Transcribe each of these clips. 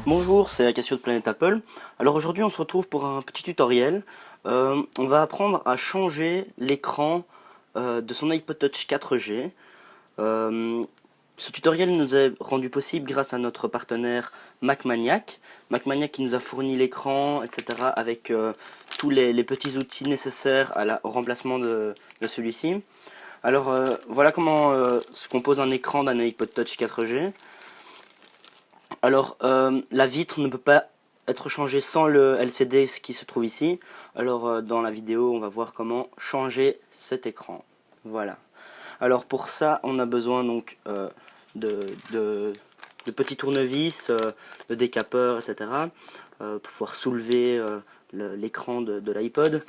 Bonjour, c'est Acacio de Planète Apple. Alors aujourd'hui on se retrouve pour un petit tutoriel. On va apprendre à changer l'écran de son iPod Touch 4G. Euh, Ce tutoriel nous est rendu possible grâce à notre partenaire MacManiac. MacManiac qui nous a fourni l'écran, etc. avec tous les petits outils nécessaires au remplacement de celui-ci. Alors voilà comment se compose un écran d'un iPod Touch 4G. Alors, la vitre ne peut pas être changée sans le LCD qui se trouve ici. Alors, dans la vidéo, on va voir comment changer cet écran. Voilà. Alors, pour ça, on a besoin donc de, de, de petits tournevis, de décapeurs, etc. Pour pouvoir soulever l'écran de l'iPod.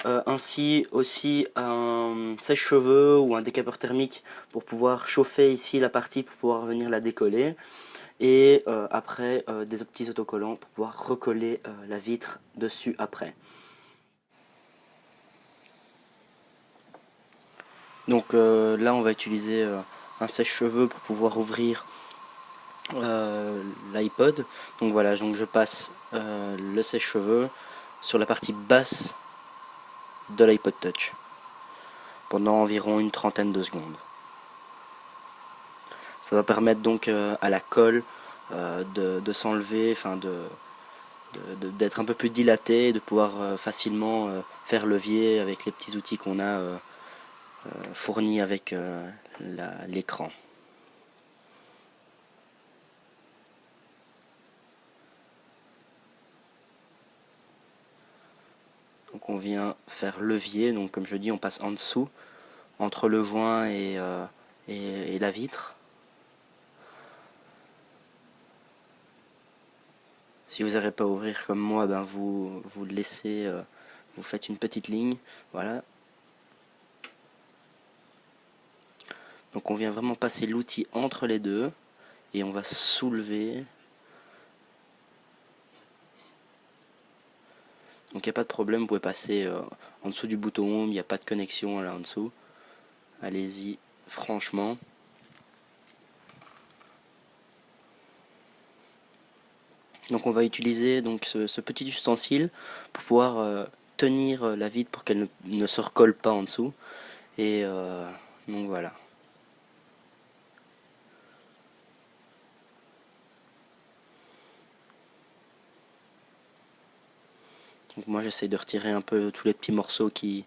Ainsi aussi un sèche-cheveux ou un décapeur thermique pour pouvoir chauffer ici la partie pour pouvoir venir la décoller. Et après des petits autocollants pour pouvoir recoller la vitre dessus après. Donc là on va utiliser un sèche-cheveux pour pouvoir ouvrir l'iPod. Donc voilà, donc je passe le sèche-cheveux sur la partie basse de l'iPod Touch pendant environ une trentaine de secondes. Ça va permettre donc à la colle de s'enlever, enfin d'être un peu plus dilaté et de pouvoir facilement faire levier avec les petits outils qu'on a fournis avec l'écran. Donc on vient faire levier, donc comme je dis on passe en dessous, entre le joint et la vitre. Si vous n'arrivez pas à ouvrir comme moi, ben vous le laissez, vous faites une petite ligne, voilà. Donc on vient vraiment passer l'outil entre les deux et on va soulever. Donc il n'y a pas de problème, vous pouvez passer en dessous du bouton home, il n'y a pas de connexion là en dessous. Allez-y franchement. Donc on va utiliser donc ce petit ustensile pour pouvoir tenir la vitre pour qu'elle ne se recolle pas en dessous. Et donc voilà. Donc moi j'essaie de retirer un peu tous les petits morceaux qu'il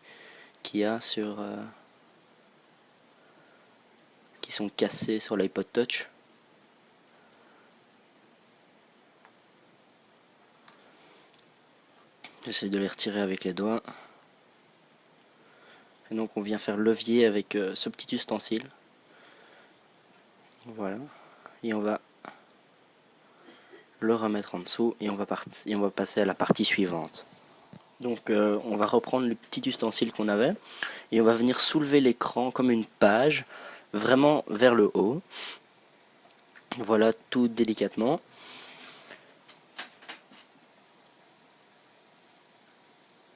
y a sur qui sont cassés sur l'iPod Touch. J'essaie de les retirer avec les doigts. Et donc on vient faire levier avec ce petit ustensile. Voilà. Et on va le remettre en dessous et on va passer à la partie suivante. Donc on va reprendre le petit ustensile qu'on avait et on va venir soulever l'écran comme une page vraiment vers le haut. Voilà, tout délicatement.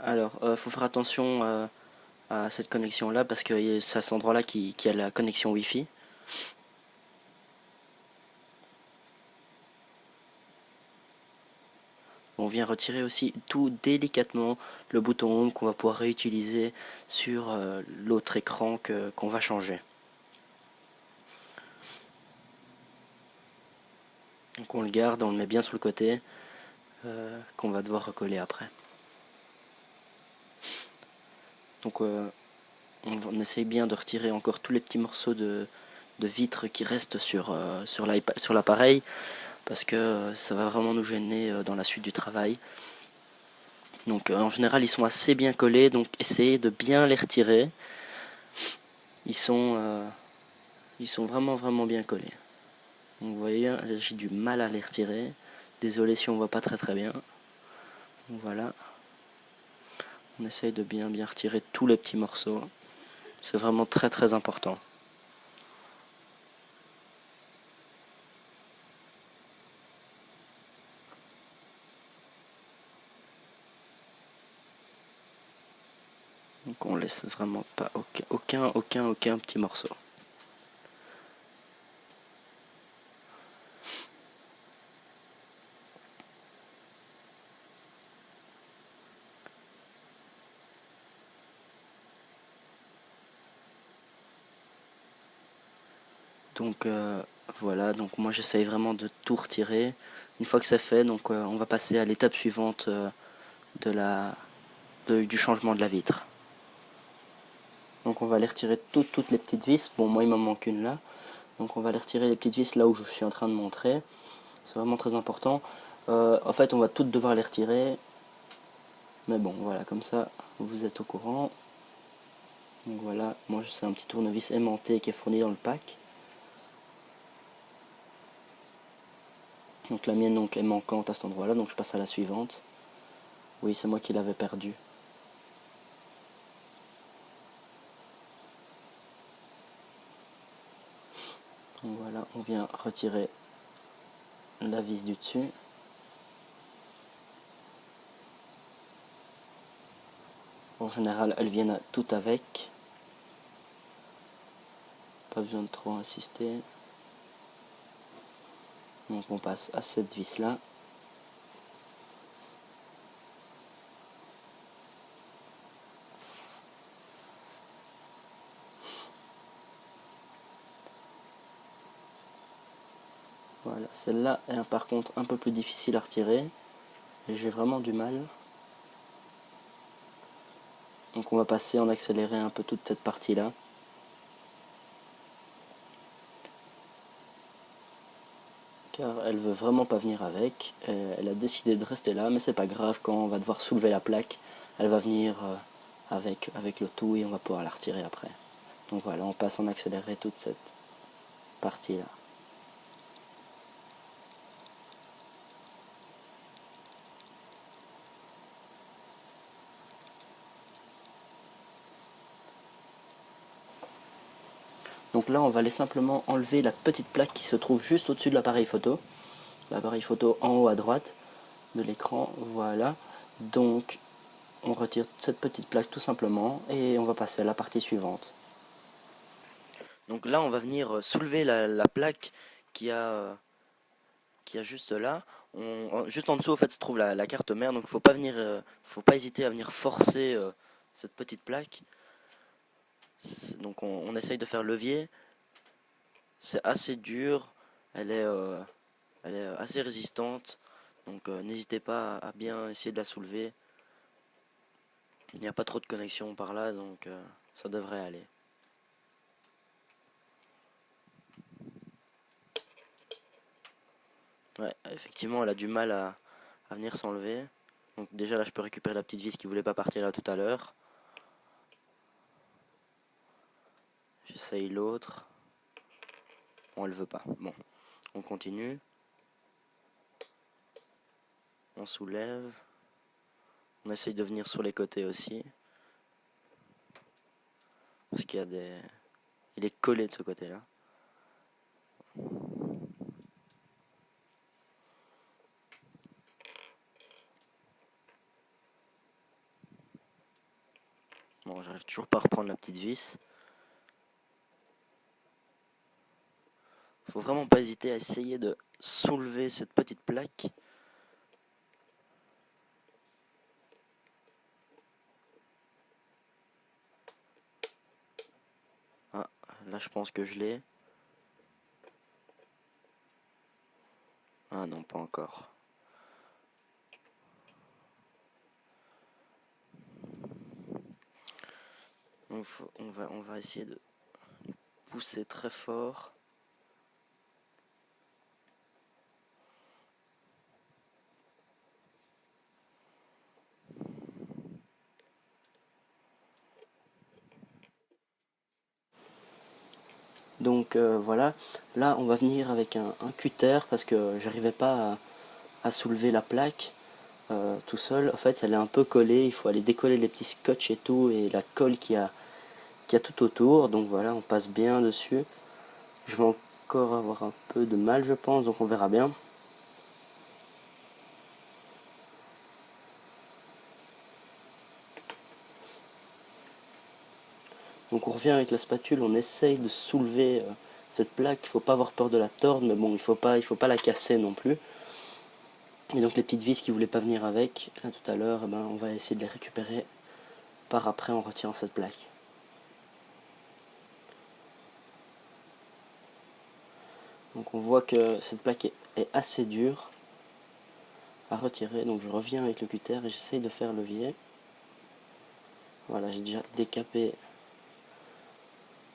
Alors faut faire attention à cette connexion là parce que c'est à cet endroit là qui a la connexion Wi-Fi. On vient retirer aussi tout délicatement le bouton Home qu'on va pouvoir réutiliser sur l'autre écran qu'on va changer. Donc on le garde, on le met bien sur le côté qu'on va devoir recoller après. Donc on essaye bien de retirer encore tous les petits morceaux de vitre qui restent sur l'appareil parce que ça va vraiment nous gêner dans la suite du travail. Donc en général ils sont assez bien collés, donc essayez de bien les retirer. Ils sont vraiment bien collés. Donc vous voyez, j'ai du mal à les retirer. Désolé si on voit pas très bien. Donc voilà. On essaye de bien retirer tous les petits morceaux. C'est vraiment très important. Donc on laisse vraiment pas aucun petit morceau. Donc voilà, donc moi j'essaye vraiment de tout retirer. Une fois que c'est fait, donc on va passer à l'étape suivante du changement de la vitre. Donc on va aller retirer toutes les petites vis. Bon, moi il m'en manque une là. Donc on va aller retirer les petites vis là où je suis en train de montrer. C'est vraiment très important. En fait, on va toutes devoir les retirer. Mais bon, voilà, comme ça, vous êtes au courant. Donc voilà, moi c'est un petit tournevis aimanté qui est fourni dans le pack. Donc la mienne donc, est manquante à cet endroit-là, donc je passe à la suivante. Oui, c'est moi qui l'avais perdue. Donc voilà, on vient retirer la vis du dessus. En général, elles viennent toutes avec. Pas besoin de trop insister. Donc on passe à cette vis là. Voilà, celle-là est par contre un peu plus difficile à retirer. J'ai vraiment du mal. Donc on va passer en accéléré un peu toute cette partie là. Car elle veut vraiment pas venir avec. Elle a décidé de rester là, mais c'est pas grave, quand on va devoir soulever la plaque, elle va venir avec le tout et on va pouvoir la retirer après. Donc voilà, on passe en accéléré toute cette partie là. Donc là, on va aller simplement enlever la petite plaque qui se trouve juste au-dessus de l'appareil photo. L'appareil photo en haut à droite de l'écran, voilà. Donc, on retire cette petite plaque tout simplement et on va passer à la partie suivante. Donc là, on va venir soulever la plaque qui a juste là. Juste en dessous, en fait, se trouve la carte mère. Donc, faut pas hésiter à venir forcer cette petite plaque. Donc, on essaye de faire levier. C'est assez dur. Elle est assez résistante. Donc, n'hésitez pas à bien essayer de la soulever. Il n'y a pas trop de connexion par là, donc ça devrait aller. Ouais, effectivement, elle a du mal à venir s'enlever. Donc déjà là, je peux récupérer la petite vis qui voulait pas partir là tout à l'heure. J'essaye l'autre. Bon, elle veut pas. Bon, on continue. On soulève. On essaye de venir sur les côtés aussi. Parce qu'il y a des... Il est collé de ce côté-là. Bon, j'arrive toujours pas à reprendre la petite vis. Faut vraiment pas hésiter à essayer de soulever cette petite plaque. Ah, là je pense que je l'ai. Ah non, pas encore. On va essayer de pousser très fort. Donc voilà, là on va venir avec un cutter parce que j'arrivais pas à soulever la plaque tout seul. En fait, elle est un peu collée, il faut aller décoller les petits scotch et tout, et la colle qu'il y a tout autour. Donc voilà, on passe bien dessus. Je vais encore avoir un peu de mal, je pense, donc on verra bien. Donc on revient avec la spatule, on essaye de soulever cette plaque. Il ne faut pas avoir peur de la tordre, mais bon, il faut pas la casser non plus. Et donc les petites vis qui ne voulaient pas venir avec, là tout à l'heure, eh ben, on va essayer de les récupérer par après en retirant cette plaque. Donc on voit que cette plaque est assez dure à retirer. Donc je reviens avec le cutter et j'essaye de faire levier. Voilà, j'ai déjà décapé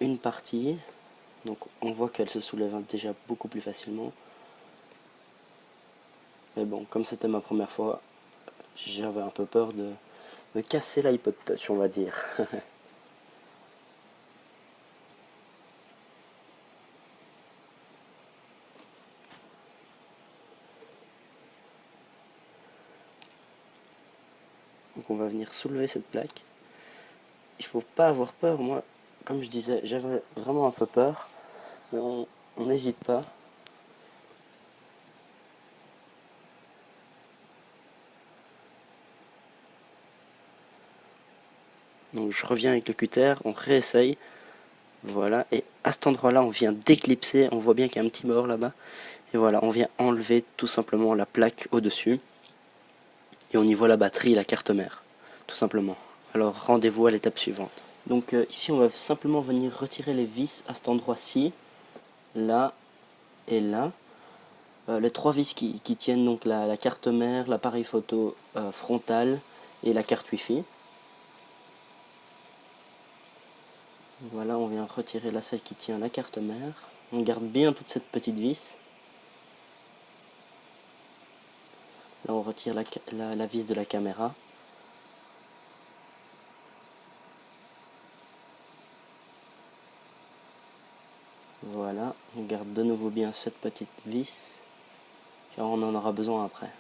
une partie. Donc on voit qu'elle se soulève déjà beaucoup plus facilement. Mais bon, comme c'était ma première fois, j'avais un peu peur de me casser l'iPod Touch, on va dire. Donc on va venir soulever cette plaque. Il faut pas avoir peur, moi, comme je disais, j'avais vraiment un peu peur, mais on n'hésite pas. Donc je reviens avec le cutter, on réessaye, voilà, et à cet endroit-là, on vient d'éclipser, on voit bien qu'il y a un petit bord là-bas, et voilà, on vient enlever tout simplement la plaque au-dessus, et on y voit la batterie et la carte mère, tout simplement. Alors rendez-vous à l'étape suivante. Donc ici, on va simplement venir retirer les vis à cet endroit-ci, là et là. Les trois vis qui tiennent donc la carte mère, l'appareil photo frontal et la carte Wi-Fi. Voilà, on vient retirer la celle qui tient la carte mère. On garde bien toute cette petite vis. Là, on retire la vis de la caméra. Voilà, on garde de nouveau bien cette petite vis, car on en aura besoin après.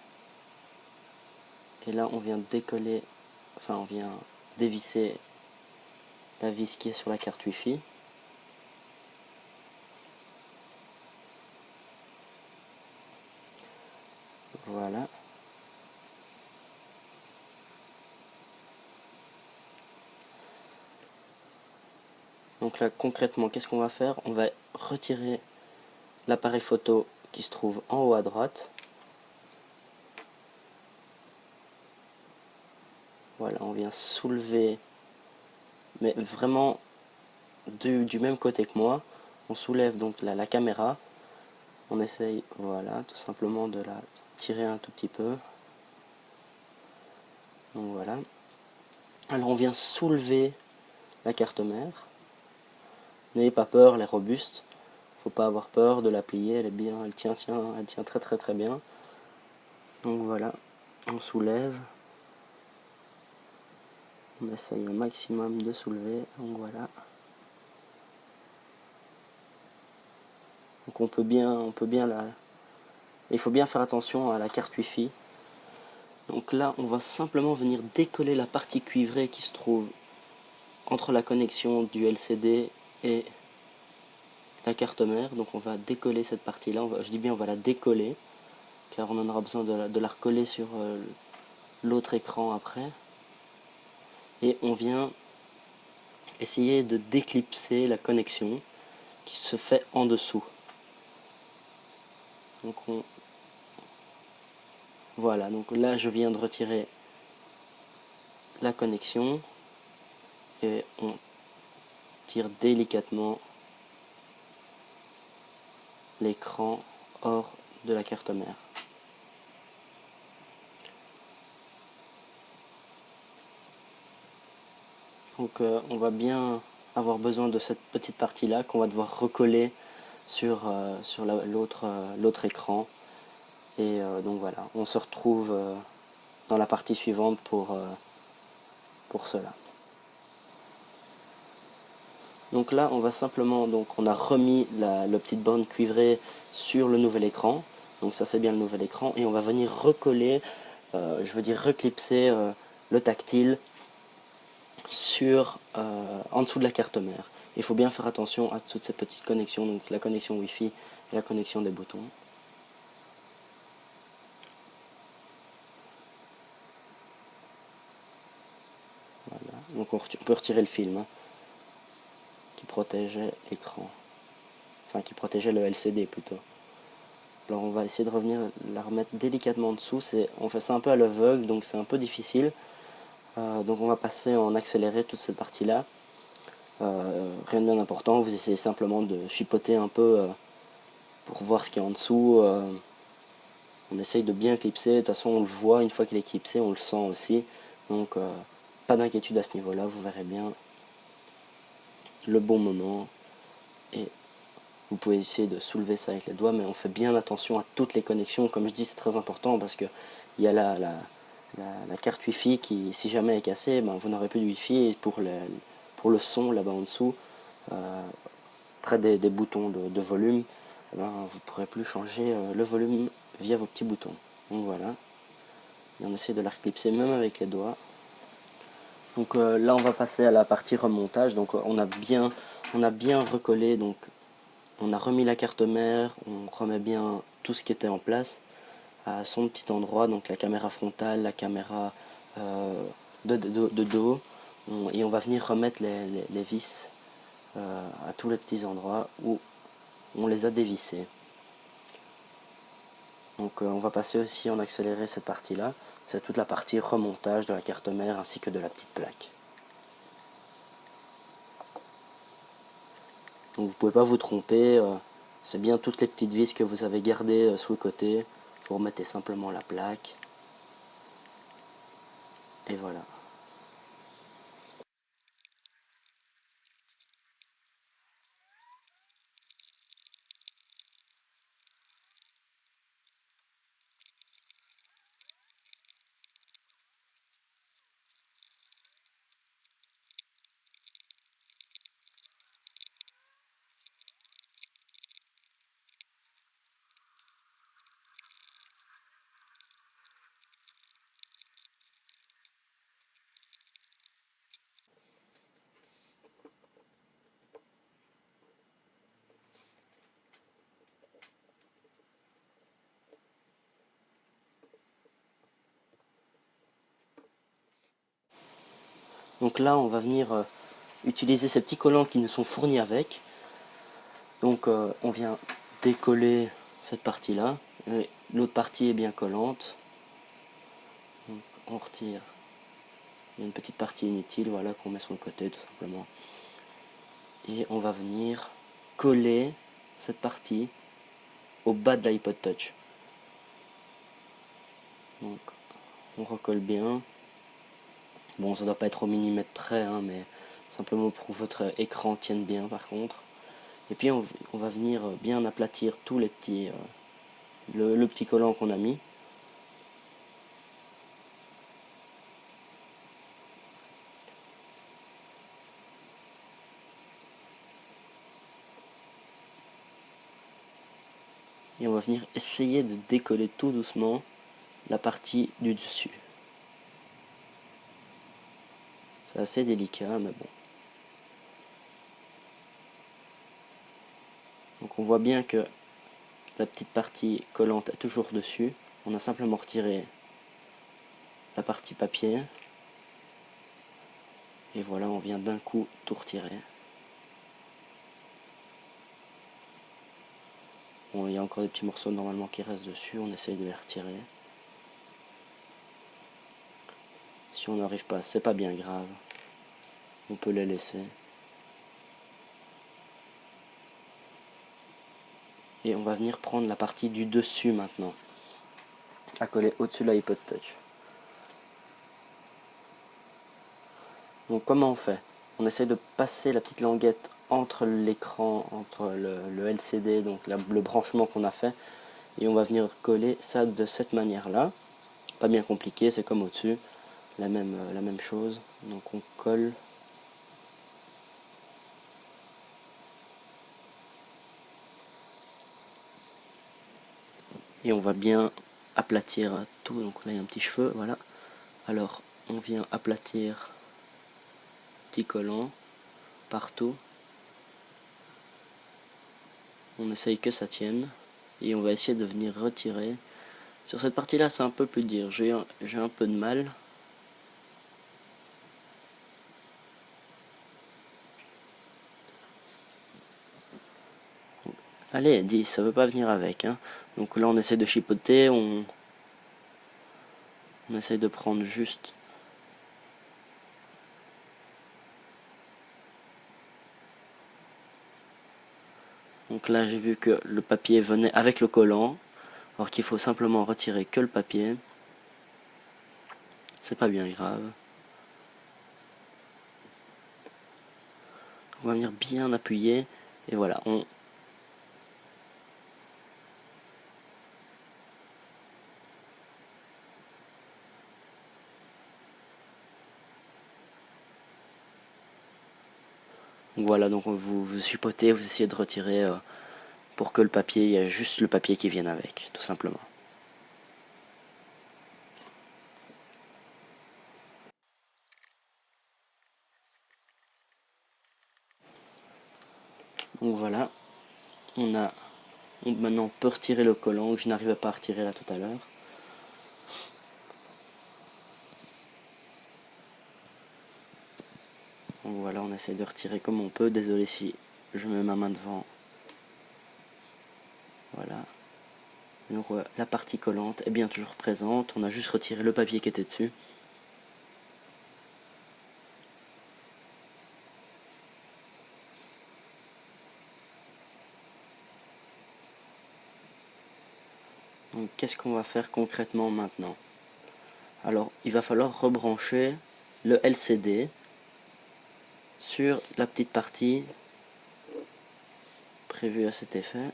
Et là, on vient décoller, enfin, on vient dévisser la vis qui est sur la carte Wi-Fi. Voilà. Donc là, concrètement, qu'est-ce qu'on va faire? On va retirer l'appareil photo qui se trouve en haut à droite. Voilà, on vient soulever, mais vraiment du même côté que moi. On soulève donc la caméra. On essaye, voilà, tout simplement de la tirer un tout petit peu. Donc voilà. Alors on vient soulever la carte mère. N'ayez pas peur, elle est robuste. Faut pas avoir peur de la plier, elle est bien, elle tient très très très bien. Donc voilà, on soulève. On essaye un maximum de soulever. Donc voilà. Donc on peut bien la. Il faut bien faire attention à la carte Wi-Fi. Donc là, on va simplement venir décoller la partie cuivrée qui se trouve entre la connexion du LCD et la carte mère. Donc on va décoller cette partie-là. Je dis bien on va la décoller, car on en aura besoin de la recoller sur l'autre écran après. Et on vient essayer de déclipser la connexion qui se fait en dessous. Donc voilà, donc là je viens de retirer la connexion et on tire délicatement l'écran hors de la carte mère. Donc on va bien avoir besoin de cette petite partie là qu'on va devoir recoller sur l'autre écran. Et donc voilà, on se retrouve dans la partie suivante pour cela. Donc là, on va simplement, donc on a remis la petite borne cuivrée sur le nouvel écran. Donc ça c'est bien le nouvel écran. Et on va venir recoller, je veux dire reclipser le tactile en dessous de la carte mère. Il faut bien faire attention à toutes ces petites connexions, donc la connexion Wi-Fi et la connexion des boutons. Voilà. Donc on peut retirer le film hein, qui protégeait l'écran. Enfin qui protégeait le LCD plutôt. Alors on va essayer de revenir la remettre délicatement en dessous. On fait ça un peu à l'aveugle, donc c'est un peu difficile. Donc on va passer en accéléré toute cette partie-là. Rien de bien important, vous essayez simplement de chipoter un peu pour voir ce qu'il y a en dessous. On essaye de bien clipser, de toute façon on le voit, une fois qu'il est clipsé, on le sent aussi. Donc pas d'inquiétude à ce niveau-là, vous verrez bien le bon moment. Et vous pouvez essayer de soulever ça avec les doigts, mais on fait bien attention à toutes les connexions. Comme je dis, c'est très important parce que il y a la carte Wi-Fi qui, si jamais est cassée, ben, vous n'aurez plus de Wi-Fi. Et pour le son, là-bas en dessous, près des boutons de volume, eh ben, vous ne pourrez plus changer le volume via vos petits boutons. Donc voilà. Et on essaie de la reclipser même avec les doigts. Donc là on va passer à la partie remontage. Donc on a bien recollé, donc on a remis la carte mère, on remet bien tout ce qui était en place à son petit endroit, donc la caméra frontale, la caméra de dos, et on va venir remettre les vis à tous les petits endroits où on les a dévissés. Donc on va passer aussi en accéléré cette partie là, c'est toute la partie remontage de la carte mère ainsi que de la petite plaque. Donc vous pouvez pas vous tromper, c'est bien toutes les petites vis que vous avez gardées sur le côté, vous remettez simplement la plaque, et voilà. Donc là on va venir utiliser ces petits collants qui nous sont fournis avec. Donc on vient décoller cette partie là, et l'autre partie est bien collante. Donc on retire, il y a une petite partie inutile, voilà, qu'on met sur le côté tout simplement. Et on va venir coller cette partie au bas de l'iPod Touch. Donc on recolle bien. Bon, ça doit pas être au millimètre près, hein, mais simplement pour que votre écran tienne bien par contre. Et puis on va venir bien aplatir tous les petits, le petit collant qu'on a mis. Et on va venir essayer de décoller tout doucement la partie du dessus. C'est assez délicat, mais bon. Donc on voit bien que la petite partie collante est toujours dessus. On a simplement retiré la partie papier. Et voilà, on vient d'un coup tout retirer. Bon, il y a encore des petits morceaux normalement qui restent dessus, on essaye de les retirer. Si on n'arrive pas, c'est pas bien grave. On peut les laisser. Et on va venir prendre la partie du dessus maintenant, à coller au-dessus de l'iPod Touch. Donc comment on fait? On essaie de passer la petite languette entre l'écran, entre le LCD, donc le branchement qu'on a fait, et on va venir coller ça de cette manière-là. Pas bien compliqué, c'est comme au-dessus, la même chose. Donc on colle. Et on va bien aplatir tout. Donc là il y a un petit cheveu, voilà. Alors on vient aplatir petit collant partout. On essaye que ça tienne. Et on va essayer de venir retirer. Sur cette partie là c'est un peu plus dur, j'ai un peu de mal. Allez, dis, ça veut pas venir avec, hein. Donc là on essaie de chipoter, on essaie de prendre juste. Donc Donc là j'ai vu que le papier venait avec le collant, alors qu'il faut simplement retirer que le papier. C'est pas bien grave. On va venir bien appuyer et voilà, donc voilà, donc vous suppotez, vous essayez de retirer pour que le papier, il y a juste le papier qui vienne avec, tout simplement. Donc voilà, maintenant on peut retirer le collant que je n'arrivais pas à retirer là tout à l'heure. Donc voilà, on essaie de retirer comme on peut. Désolé si je mets ma main devant. Voilà. Donc la partie collante est bien toujours présente. On a juste retiré le papier qui était dessus. Donc qu'est-ce qu'on va faire concrètement maintenant? Alors il va falloir rebrancher le LCD sur la petite partie prévue à cet effet.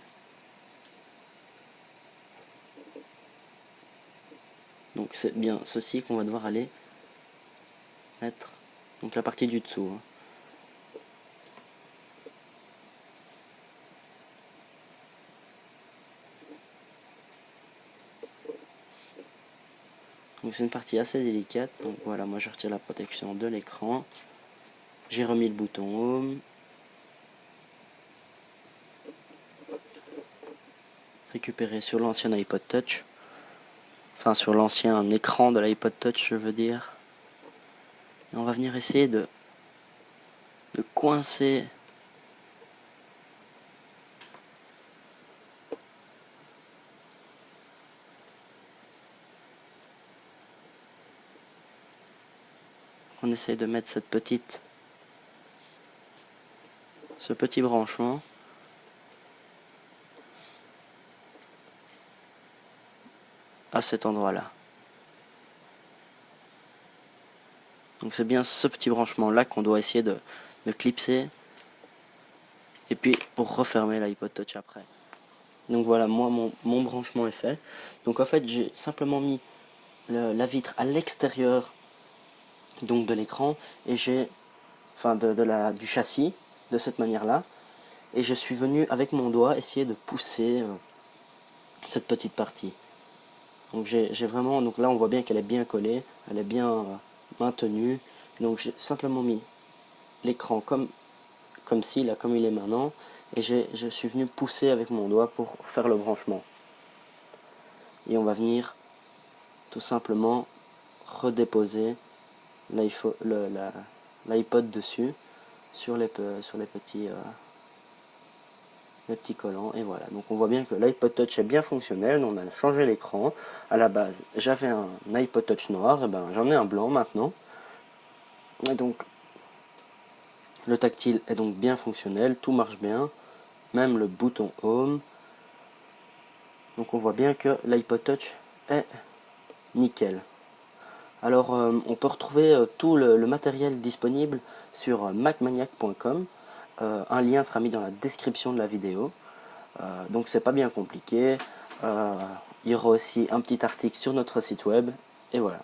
Donc c'est bien ceci qu'on va devoir aller mettre, donc la partie du dessous. Donc c'est une partie assez délicate. Donc voilà, moi je retire la protection de l'écran. J'ai remis le bouton Home. Récupérer sur l'ancien iPod Touch. Enfin sur l'ancien écran de l'iPod Touch je veux dire. Et on va venir essayer de coincer on essaye de mettre ce petit branchement à cet endroit là. Donc c'est bien ce petit branchement là qu'on doit essayer de clipser et puis pour refermer l'iPod Touch après. Donc voilà, moi mon branchement est fait. Donc en fait j'ai simplement mis la vitre à l'extérieur donc de l'écran et j'ai du châssis de cette manière là et je suis venu avec mon doigt essayer de pousser cette petite partie. Donc j'ai vraiment, donc là on voit bien qu'elle est bien collée, elle est bien maintenue. Donc j'ai simplement mis l'écran comme ci, là, comme il est maintenant, et je suis venu pousser avec mon doigt pour faire le branchement. Et on va venir tout simplement redéposer l'iPod dessus sur les petits collants, et voilà. Donc on voit bien que l'iPod Touch est bien fonctionnel. On a changé l'écran. À la base j'avais un iPod Touch noir, et ben j'en ai un blanc maintenant. Et donc le tactile est donc bien fonctionnel, tout marche bien, même le bouton Home. Donc on voit bien que l'iPod Touch est nickel. Alors on peut retrouver tout le matériel disponible sur macmaniac.com. Un lien sera mis dans la description de la vidéo. Donc c'est pas bien compliqué. Il y aura aussi un petit article sur notre site web. Et voilà.